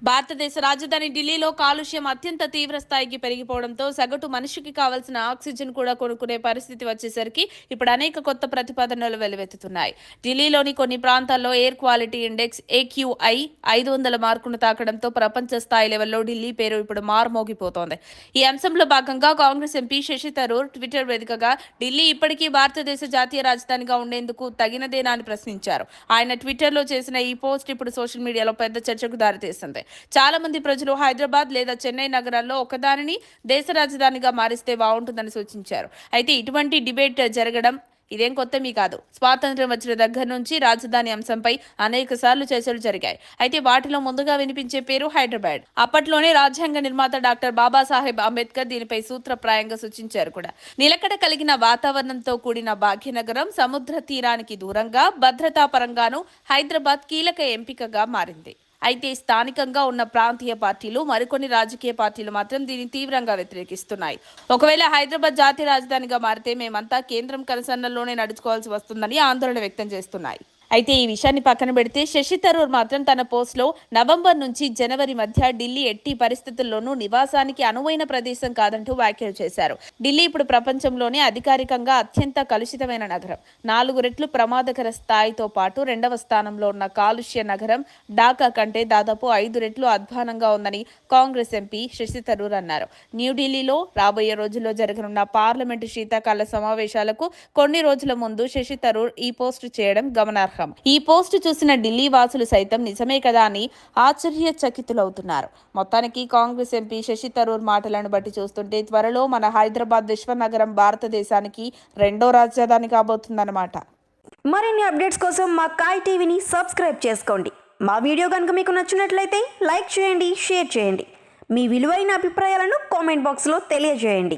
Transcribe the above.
భారతదేశ రాజధాని ఢిల్లీలో కాలుష్యం అత్యంత తీవ్ర స్థాయికి పెరిగిపోవడంతో సగటు మనిషికి కావాల్సిన ఆక్సిజన్ కూడా కొనుక్కునే పరిస్థితి వచ్చేసరికి ఇప్పుడు అనేక కొత్త ప్రతిపాదనలు వెలువెత్తుతున్నాయి. ఢిల్లీలోని కొన్ని ప్రాంతాల్లో ఎయిర్ క్వాలిటీ ఇండెక్స్ AQI 500 మార్కును తాకడంతో ప్రపంచ స్థాయి లెవెల్లో ఢిల్లీ పేరు ఇప్పుడు మారుమోగిపోతోంది. ఈ అంశంలో భాగంగా కాంగ్రెస్ ఎంపీ శశి థరూర్ ట్విట్టర్ వేదికగా ఢిల్లీ ఇప్పటికీ భారతదేశ జాతీయ రాజధానిగా ఉండేందుకు తగినదేనా అని ప్రశ్నించారు. ఆయన ట్విట్టర్లో చేసిన ఈ పోస్ట్ ఇప్పుడు సోషల్ మీడియాలో పెద్ద చర్చకు దారితీస్తుంది. చాలా మంది ప్రజలు హైదరాబాద్ లేదా చెన్నై నగరాల్లో ఒకదానిని దేశ రాజధానిగా మారిస్తే బాగుంటుందని సూచించారు. అయితే ఇటువంటి డిబేట్ జరగడం ఇదేం కొత్తమీ కాదు. స్వాతంత్ర్యం వచ్చిన దగ్గర నుంచి రాజధాని అంశంపై అనేక సార్లు చర్చలు జరిగాయి. అయితే వాటిలో ముందుగా వినిపించే పేరు హైదరాబాద్. అప్పట్లోనే రాజ్యాంగ నిర్మాత డాక్టర్ బాబాసాహెబ్ అంబేద్కర్ దీనిపై సూత్రప్రాయంగా సూచించారు కూడా. నిలకడ కలిగిన వాతావరణంతో కూడిన భాగ్యనగరం, సముద్ర తీరానికి దూరంగా భద్రతా పరంగానూ హైదరాబాద్ కీలక ఎంపికగా మారింది. అయితే స్థానికంగా ఉన్న ప్రాంతీయ పార్టీలు, మరికొన్ని రాజకీయ పార్టీలు మాత్రం దీన్ని తీవ్రంగా వ్యతిరేకిస్తున్నాయి. ఒకవేళ హైదరాబాద్ జాతీయ రాజధానిగా మారితే మేమంతా కేంద్రం కనుసన్నల్లోనే నడుచుకోవాల్సి వస్తుందని ఆందోళన వ్యక్తం చేస్తున్నాయి. అయితే ఈ విషయాన్ని పక్కన పెడితే శశి థరూర్ మాత్రం తన పోస్ట్లో నవంబర్ నుంచి జనవరి మధ్య ఢిల్లీ ఎట్టి పరిస్థితుల్లోనూ నివాసానికి అనువైన ప్రదేశం కాదంటూ వ్యాఖ్యలు చేశారు. ఢిల్లీ ఇప్పుడు ప్రపంచంలోనే అధికారికంగా అత్యంత కలుషితమైన నగరం. 4 రెట్లు ప్రమాదకర స్థాయితో పాటు 2వ స్థానంలో ఉన్న కాలుష్య నగరం ఢాకా కంటే దాదాపు 5 రెట్లు అధ్వానంగా ఉందని కాంగ్రెస్ ఎంపీ శశి థరూర్ అన్నారు. న్యూఢిల్లీలో రాబోయే రోజుల్లో జరగనున్న పార్లమెంటు శీతాకాల సమావేశాలకు కొన్ని రోజుల ముందు శశి థరూర్ ఈ పోస్టు చేయడం గమనార్హం. ఈ పోస్టు చూసిన ఢిల్లీ వాసులు సైతం నిజమే కదా అని ఆశ్చర్యచకితులవుతున్నారు. మొత్తానికి కాంగ్రెస్ ఎంపీ శశి థరూర్ మాటలను బట్టి చూస్తుంటే త్వరలో మన హైదరాబాద్ విశ్వనగరం భారతదేశానికి 2వ రాజధాని కాబోతుందన్నమాట. మరిన్ని అప్డేట్స్ కోసం మా కాయ్ టీవీని సబ్స్క్రైబ్ చేసుకోండి. మా వీడియో కనుక మీకు నచ్చినట్లయితే లైక్ చేయండి, షేర్ చేయండి. మీ విలువైన అభిప్రాయాలను కామెంట్ బాక్స్లో తెలియజేయండి.